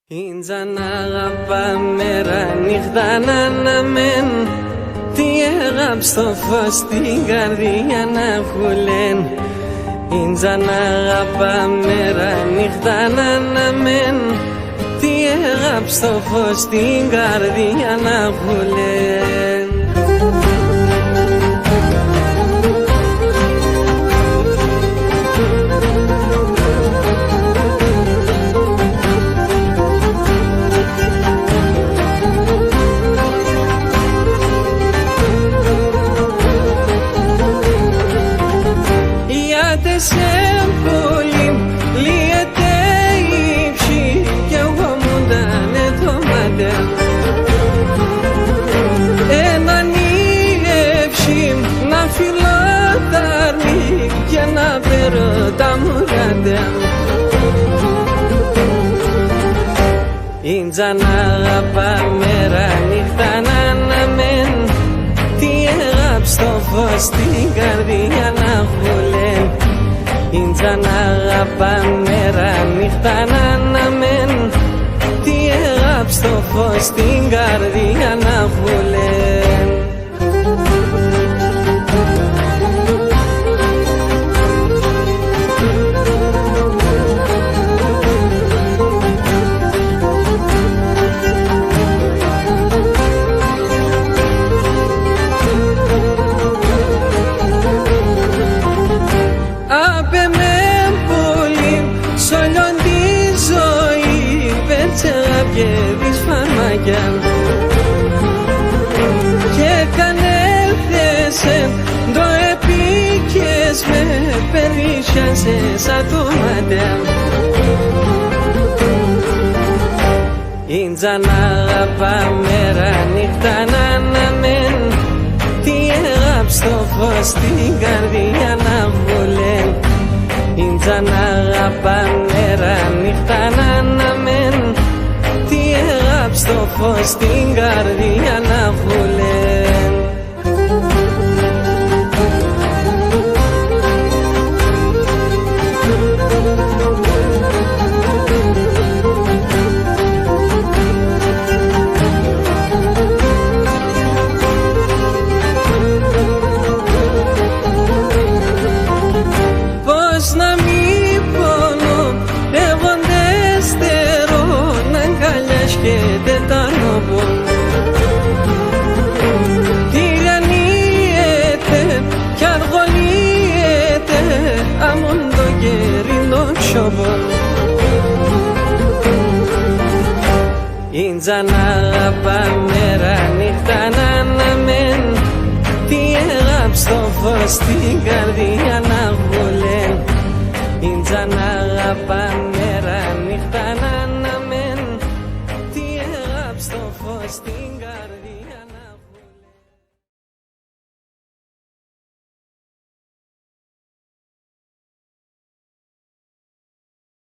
Ίντζαν αγαπάμε νύχτα να αναμέν, τι έγραψε το φως στην καρδιά να χουλέν. Ίντζαν αγαπάμε νύχτα να αναμέν, τι έγραψε το φως στην καρδιά να χουλέν. Σε πολύ λύεται η ψυχή κι εγώ μου δάνε το μάτι. Έναν ύψη να φυλώ τα αρνή και να φέρω τα μουράτε. Ίντζαν αγαπάμε νύχτα να αναμέν, τι έγραψε το φως στην καρδιά να χουλέν. Ίντζαν αγαπάμε νύχτα να αναμέν, τι έγραψε το φως στην καρδιά να χουλέν. Και δεις φαρμάκια και κανέλθεσαι, το επίκες με περίσσιασε σαν το μάτια. Ίντζαν αγαπάμε νύχτα να αναμέν, τι έγραψε το φως στην καρδιά να βουλέν. Ίντζαν αγαπάμε νύχτα να αναμέν, τι έγραψε το φως στην καρδιά να βουλέν. Πώς να μην πονώ, εγώ δεν στερώ να αγκαλιάς και δεν τα νοπώ. Τυραννιέται κι αργολιέται, αμόν το κέρι το ξιοπώ. Ίντζαν αγαπάμε νύχτα να αναμέν, τι έγραψε το φως στην καρδιά